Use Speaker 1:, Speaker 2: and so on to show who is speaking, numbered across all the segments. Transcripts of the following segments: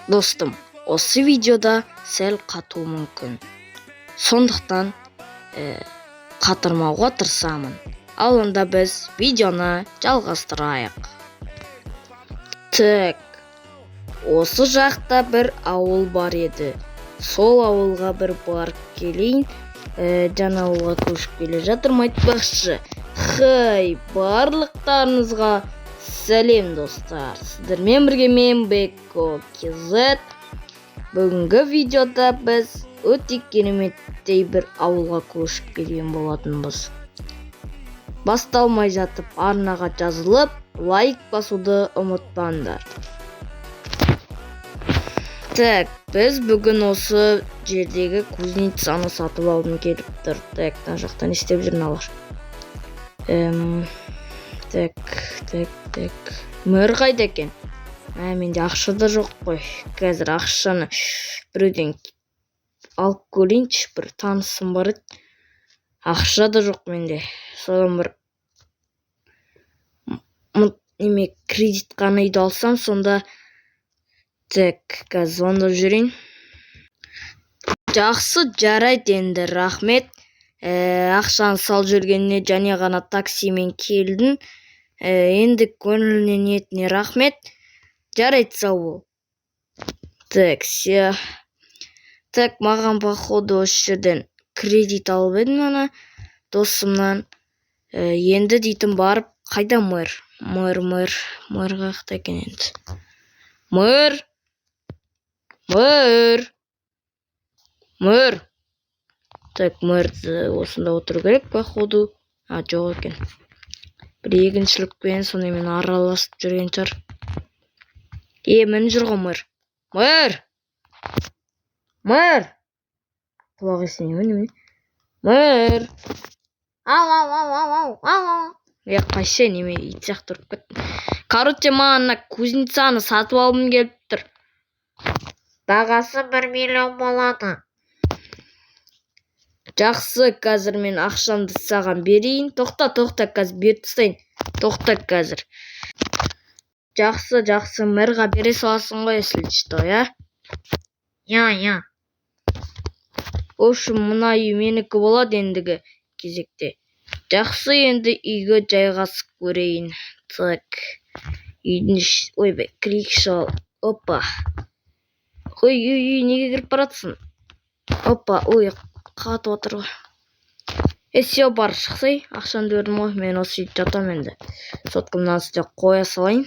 Speaker 1: Достым, осы видеода сәл қату мүмкін. Сондықтан қатырмауға тырысамын. Ал онда біз видеоны жалғастырайық. Так, осы жақта бір ауыл бар еді. Сол ауылға бір барып келейін. Жаңа ауылға көшіп келе жатырмын айтпақшы. Хай, барлықтарыңызға сәлем достар. Сіздермен бірге мен Бекко KZ. Бүгінгі видеода біз өте кереметтей бір ауылға көшіп келген болатынбыз. Басталмай жатып арнаға жазылып, лайк басуды ұмытпаңдар. Так, біз бүгін осы жердегі кузницаны сатып алғым келіп тұр. Так, мына жақта не істеп жүрін алар. Так. Мөр қайда екен? Менде ақша да жоқ қой. Қазір ақшаны біреуден алып көрейінші, бір танысым бар еді. Ақша да жоқ менде. Содан бір кредит қана үйді алсам, сонда так, қазір звондап жүрейін. Жақсы, жарайды енді, рахмет. Ақшаны сал жүргеніне және ғана таксимен келдің. Енді көңіліне ниетіне рахмет. Жарайды, сау бол. Так, все. Так, маған походу осы жерден кредит алып едім ана досымнан. Енді дейтін барып, қайда мөр? Мөр қақта екен енді. Мөр. Так, мөрді осында отыру керек, походу. Жоқ екен. Бір егіншілікпен сонымен араласып жүрген шығар. Мін жүр ғой мөр. Мөр! Құлақ естіне, міне. Мөр! Ау. Қайшы неме ит сияқты тұрып кеттім. Короче, маған кузницаны сатып алғым келіп тұр. Бағасы 1 миллион болады. Жақсы, қазір мен ақшамды саған берейін. Тоқта, қазір беріп тастайын. Тоқта қазір. Жақсы, мөрға бере саласың ғой, если что, я? Я. Ошы, мына үй менікі болады ендігі кезекте. Жақсы, енді үйге жайғасып көрейін. Так, үйдің ойбай, крик шал. Опа. Ой, неге кіріп баратсың? Опа, ой, қатып отыр ғой. Все, бар, шықсай. Ақшамды бердім ғой, мен осы үйді жатам енді. Соткымнан сізде қоя салайын.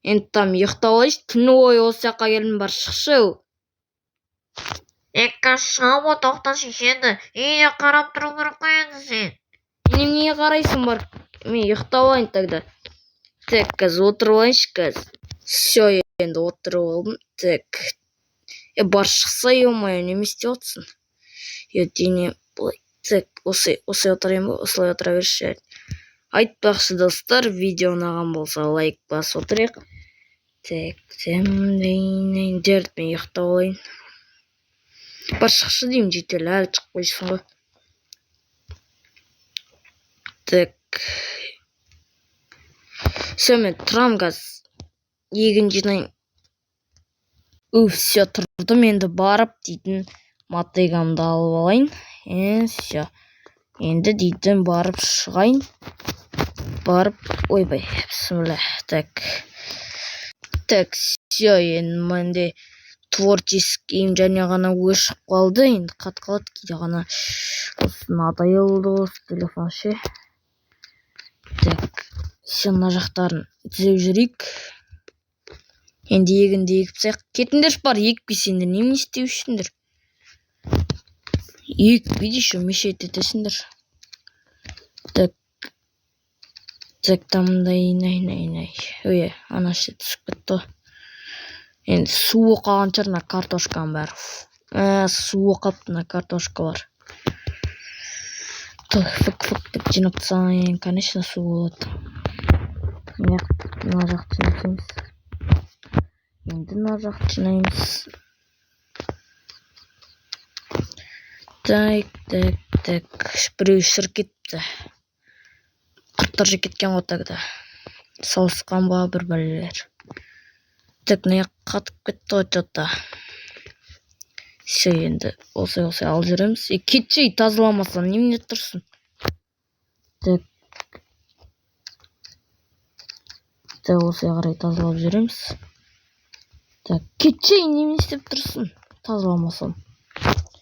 Speaker 1: Енді там ұйықтап алайыншы, түні бойы осы жаққа келдім, бар, шықшы.
Speaker 2: Шама тоқташы енді, үйіне қарап тұру керек қой енді сен.
Speaker 1: Неге қарайсың, бар, мен ұйықтап алайын тогда. Так, қазір отырып алайыншы, қазір. Все, енді отырып алдым. Так, бар, шықса, ё-моё, неме істеп отырсың? Дене, былай. Так, осылай отырайын ба? Осылай отыра берші. Айтпақшы достар, видео ұнаған болса лайк басып отырайық. Так, жерді мен ұйықтап алайын. Бар, шықшы деймін, жетелі, әлі шығып қойсын ғой. Так. Все, мен тұрам қаз. Егін жинайын. Все, тұрдым, енді барып дейтін мотыгамды алып алайын. Все. Енді дейтін барып шығайын. Барып, ойбай, бісміллә. Так, все, енді менде творческийім және ғана өшіп қалды. Енді қат қалады кейде ғана. Надай олды осы телефон ше. Так, все, мына жақтарын түзеп жүрейік. Енді егінді егіп саяқ. Кетіндер бар, екпесеңдер, немен істеу үшіндер? Екпейді еще, мешет етесіңдер. Так, тамдай, най. Ой, ана ше түсіп кетті. Енді суы қалған шығар, мына картошканың бәрі. Суы қапты, мына картошка бар. Фык деп жинап тастаған, конечно, су болады. Мына жақты жинаймыз. Енді мына жақты жинаймыз. Так, біреу шыр кетті. Құрттар жек кеткен ғой тағда. Сауысқан ба бір бәлелер. Так, мына жақ қатып кетті ғой что-то. Все, енді осылай алып жүреміз. Кетшей тазаламасам немене тұрсын. Так. Так, осылай қарай тазалап жүреміз. Так, кетшей немене істеп тұрсын. Тазаламасам.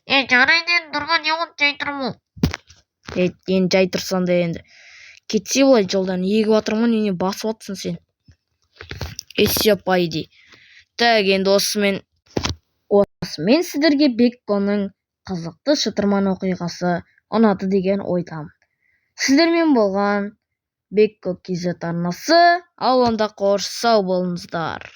Speaker 2: жарайды енді тұрған не болды жай тұрмын.
Speaker 1: Енді жай тұрсан да енді. Кетсе былай жолдан егіп жатырмын, нене басып жатсың сен. Все, пойди. Так, енді осымен сіздерге Бекконың қызықты шытырман оқиғасы ұнады деген ойдамын. Сіздермен болған Бекко KZ арнасы, ал онда қош сау болыңыздар.